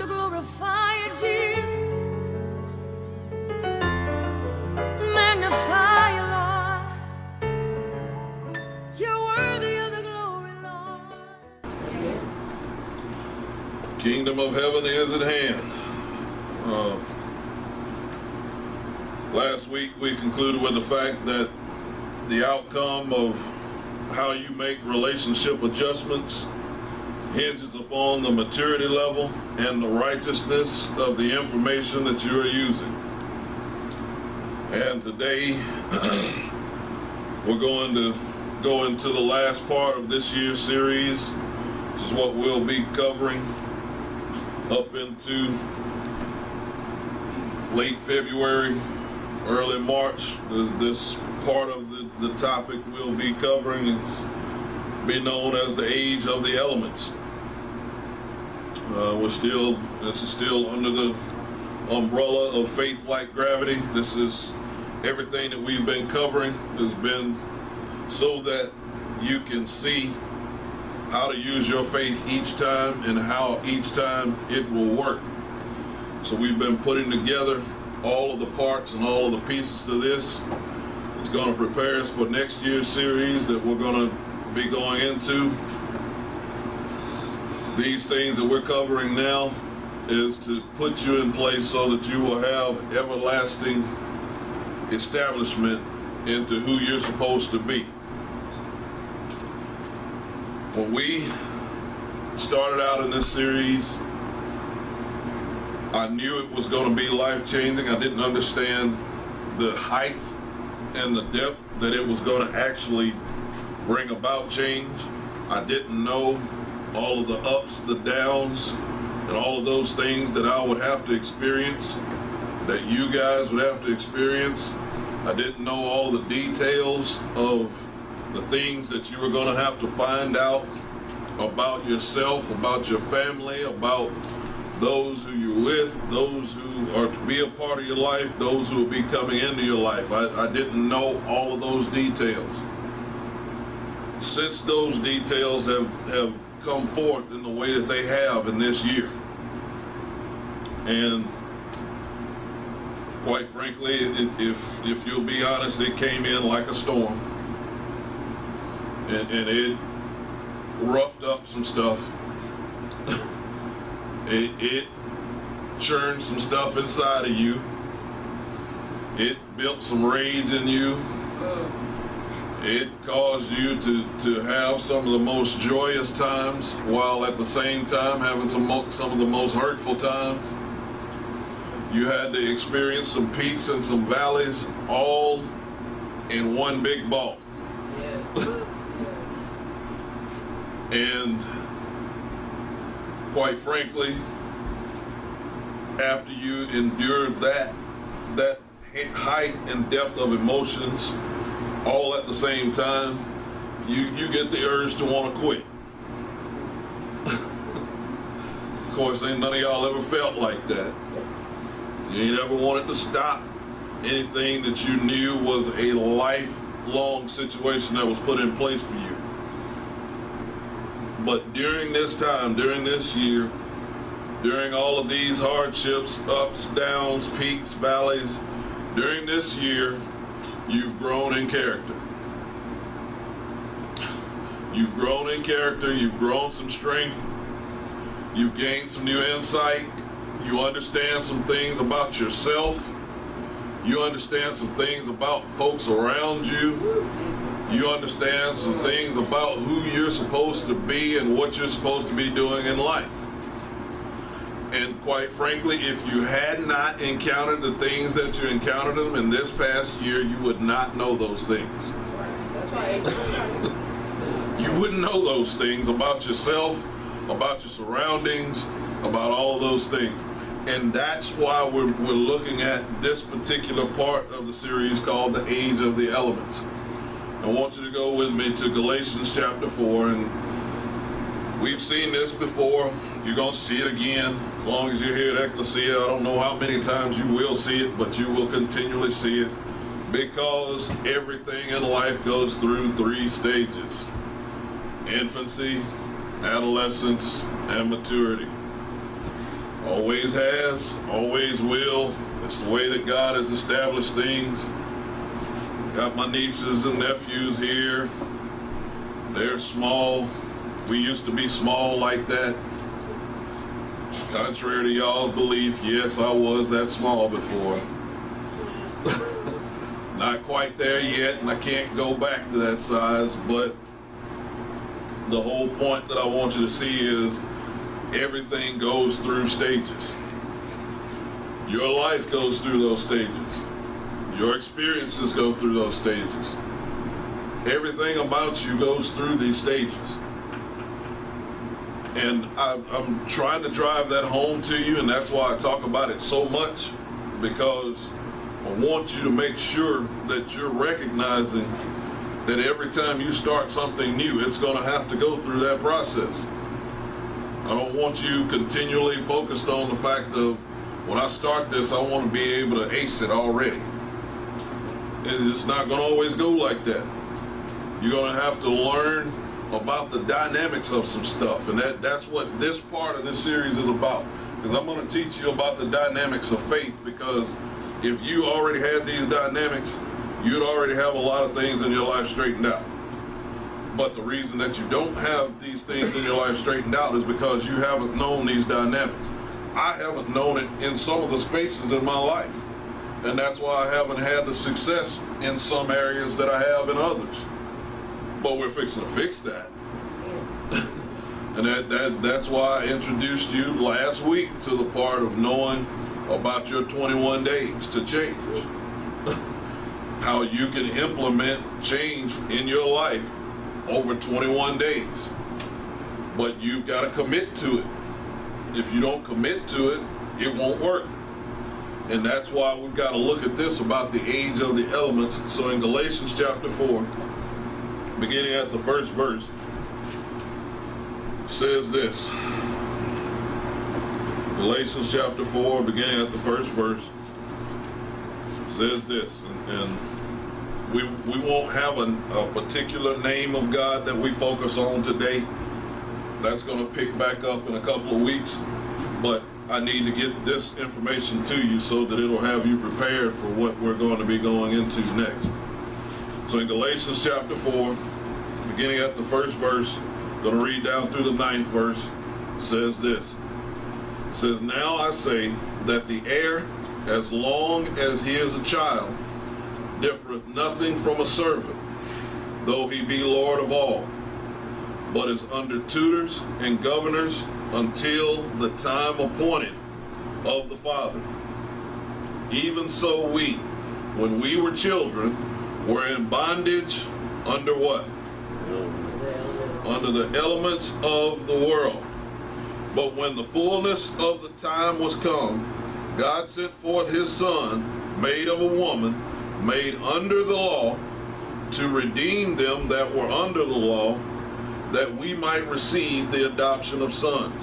glorify you, Jesus. Magnify you, Lord. You're worthy of the glory, Lord. Kingdom of heaven is at hand. Last week we concluded with the fact that the outcome of how you make relationship adjustments hinges upon the maturity level and the righteousness of the information that you are using. And today we're going to go into the last part of this year's series, which is what we'll be covering up into late February, early March. This part of the topic we'll be covering is be known as the age of the elements. This is still under the umbrella of faith like gravity. This is everything that we've been covering has been so that you can see how to use your faith each time and how each time it will work. So we've been putting together all of the parts and all of the pieces to this. It's going to prepare us for next year's series that we're going to be going into. These things that we're covering now is to put you in place so that you will have everlasting establishment into who you're supposed to be. When we started out in this series, I knew it was going to be life-changing. I didn't understand the height and the depth that it was going to actually bring about change. I didn't know all of the ups, the downs, and all of those things that I would have to experience, that you guys would have to experience. I didn't know all the details of the things that you were going to have to find out about yourself, about your family, about those who you're with, those who are to be a part of your life, those who will be coming into your life. I didn't know all of those details. Since those details have come forth in the way that they have in this year, and quite frankly, if you'll be honest, it came in like a storm, and it roughed up some stuff. It churned some stuff inside of you. It built some rage in you. It caused you to have some of the most joyous times while at the same time having some of the most hurtful times. You had to experience some peaks and some valleys all in one big ball. Yeah. And quite frankly, after you endured that height and depth of emotions all at the same time, you get the urge to want to quit. Of course, ain't none of y'all ever felt like that. You ain't ever wanted to stop anything that you knew was a lifelong situation that was put in place for you. But during this time, during this year, during all of these hardships, ups, downs, peaks, valleys, during this year, you've grown in character. You've grown in character, you've grown some strength, you've gained some new insight, you understand some things about yourself, you understand some things about folks around you, you understand some things about who you're supposed to be and what you're supposed to be doing in life. And quite frankly, if you had not encountered the things that you encountered them in this past year, you would not know those things. That's right. You wouldn't know those things about yourself, about your surroundings, about all of those things. And that's why we're looking at this particular part of the series called The Age of the Elements. I want you to go with me to Galatians chapter 4, and we've seen this before. You're going to see it again. As long as you're here at Ecclesia, I don't know how many times you will see it, but you will continually see it, because everything in life goes through 3 stages: infancy, adolescence, and maturity. Always has, always will. It's the way that God has established things. Got my nieces and nephews here. They're small. We used to be small like that. Contrary to y'all's belief, yes, I was that small before. Not quite there yet, and I can't go back to that size, but the whole point that I want you to see is everything goes through stages. Your life goes through those stages. Your experiences go through those stages. Everything about you goes through these stages. And I'm trying to drive that home to you, and that's why I talk about it so much, because I want you to make sure that you're recognizing that every time you start something new, it's going to have to go through that process. I don't want you continually focused on the fact of, when I start this, I want to be able to ace it already. It's not going to always go like that. You're going to have to learn about the dynamics of some stuff, and that's what this part of this series is about. Because I'm going to teach you about the dynamics of faith, because if you already had these dynamics, you'd already have a lot of things in your life straightened out. But the reason that you don't have these things in your life straightened out is because you haven't known these dynamics. I haven't known it in some of the spaces in my life, and that's why I haven't had the success in some areas that I have in others. But we're fixing to fix that. And that's why I introduced you last week to the part of knowing about your 21 days to change. How you can implement change in your life over 21 days. But you've got to commit to it. If you don't commit to it, it won't work. And that's why we've got to look at this about the age of the elements. So in Galatians chapter 4, beginning at the first verse, says this. Galatians chapter 4, beginning at the first verse, says this. And we won't have a particular name of God that we focus on today. That's going to pick back up in a couple of weeks. But I need to get this information to you so that it'll have you prepared for what we're going to be going into next. So in Galatians chapter 4, beginning at the first verse, going to read down through the 9th verse, says this. It says, "Now I say that the heir, as long as he is a child, differeth nothing from a servant, though he be Lord of all, but is under tutors and governors until the time appointed of the Father. Even so we, when we were children, were in bondage under what? Under the elements of the world. But when the fullness of the time was come, God sent forth his Son, made of a woman, made under the law, to redeem them that were under the law, that we might receive the adoption of sons.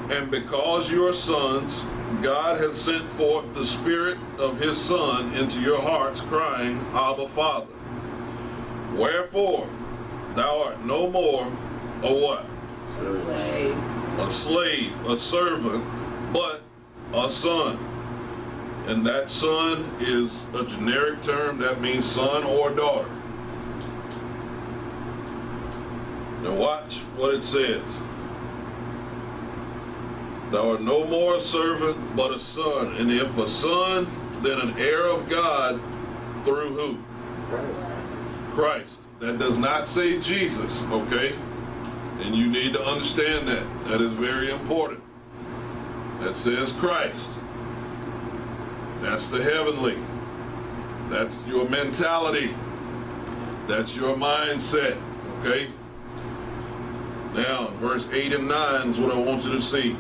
And because you are sons, God has sent forth the Spirit of his Son into your hearts, crying, Abba, Father. Wherefore, thou art no more a what? A slave, a servant, but a son. And that son is a generic term that means son or daughter. Now watch what it says. Thou art no more a servant, but a son. And if a son, then an heir of God through who? Christ. That does not say Jesus, okay? And you need to understand that. That is very important. That says Christ. That's the heavenly. That's your mentality. That's your mindset, okay? Now, verse 8 and 9 is what I want you to see.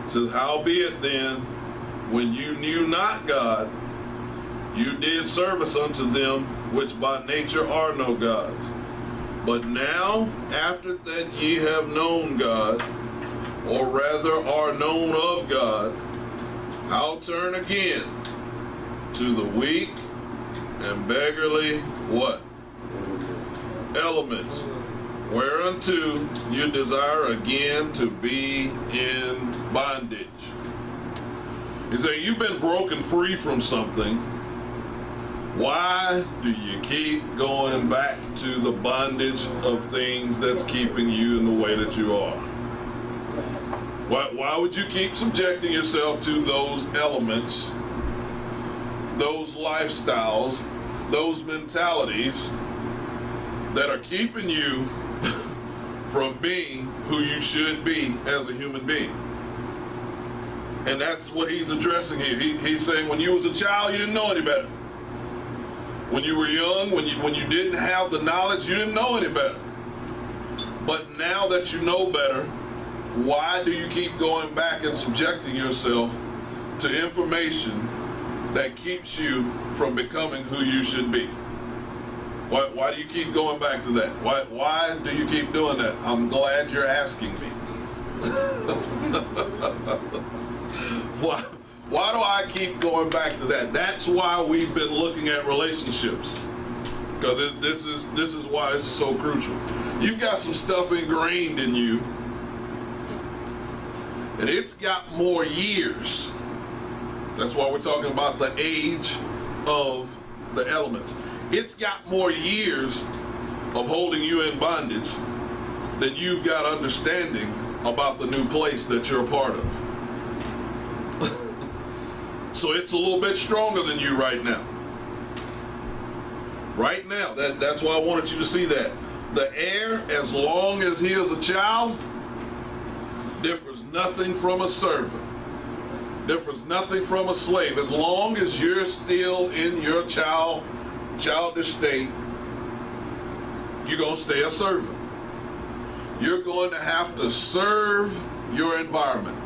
It says, howbeit then, when you knew not God, you did service unto them which by nature are no gods. But now, after that ye have known God, or rather are known of God, I'll turn again to the weak and beggarly what? Elements whereunto you desire again to be in bondage. He said, you've been broken free from something. Why do you keep going back to the bondage of things that's keeping you in the way that you are? Why would you keep subjecting yourself to those elements, those lifestyles, those mentalities that are keeping you from being who you should be as a human being? And that's what he's addressing here. He's saying when you was a child, you didn't know any better. When you were young, when you didn't have the knowledge, you didn't know any better. But now that you know better, why do you keep going back and subjecting yourself to information that keeps you from becoming who you should be? Why do you keep going back to that? Why do you keep doing that? I'm glad you're asking me. Why do I keep going back to that? That's why we've been looking at relationships. Because this is why this is so crucial. You've got some stuff ingrained in you, and it's got more years. That's why we're talking about the age of the elements. It's got more years of holding you in bondage than you've got understanding about the new place that you're a part of. So it's a little bit stronger than you right now. Right now, that's why I wanted you to see that. The heir, as long as he is a child, differs nothing from a servant. Differs nothing from a slave. As long as you're still in your childish state, you're going to stay a servant. You're going to have to serve your environment,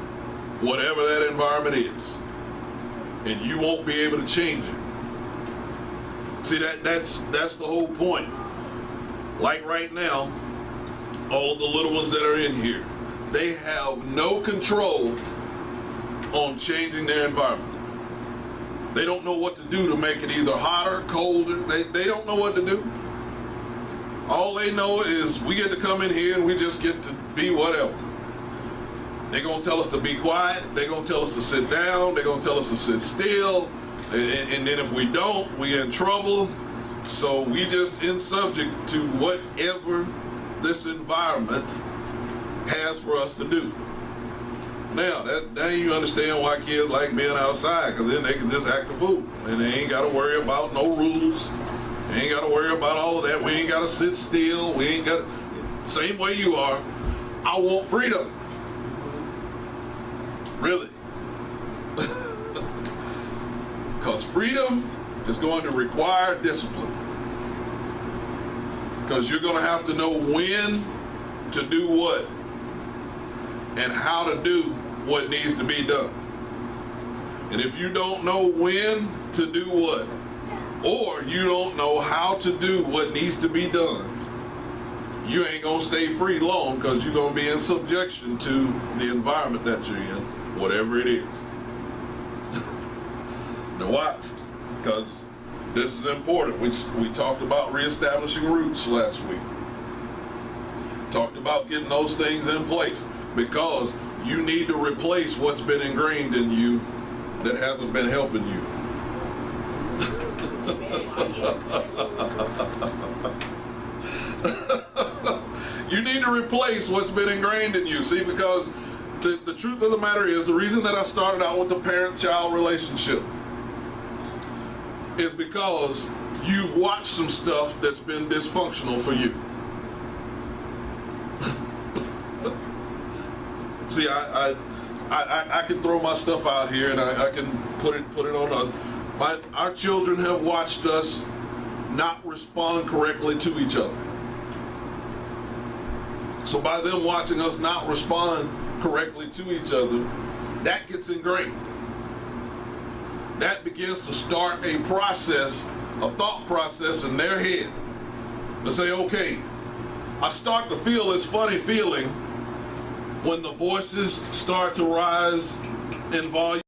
whatever that environment is. And you won't be able to change it. See, that's the whole point. Like right now, all of the little ones that are in here, they have no control on changing their environment. They don't know what to do to make it either hotter, colder. They don't know what to do. All they know is we get to come in here and we just get to be whatever. They're going to tell us to be quiet. They're going to tell us to sit down. They're going to tell us to sit still. And then if we don't, we're in trouble. So we just in subject to whatever this environment has for us to do. Now you understand why kids like being outside, because then they can just act a fool. And they ain't got to worry about no rules. They ain't got to worry about all of that. We ain't got to sit still. We ain't got to, same way you are. I want freedom. Really. Because freedom is going to require discipline. Because you're going to have to know when to do what and how to do what needs to be done. And if you don't know when to do what, or you don't know how to do what needs to be done, you ain't going to stay free long, because you're going to be in subjection to the environment that you're in, whatever it is. Now watch, because this is important. We talked about reestablishing roots last week. Talked about getting those things in place, because you need to replace what's been ingrained in you that hasn't been helping you. You need to replace what's been ingrained in you. See, because the truth of the matter is, the reason that I started out with the parent-child relationship is because you've watched some stuff that's been dysfunctional for you. See, I can throw my stuff out here and I can put it on us. Our children have watched us not respond correctly to each other. So by them watching us not respond correctly to each other, that gets ingrained. That begins to start a process, a thought process in their head to say, okay, I start to feel this funny feeling when the voices start to rise in volume.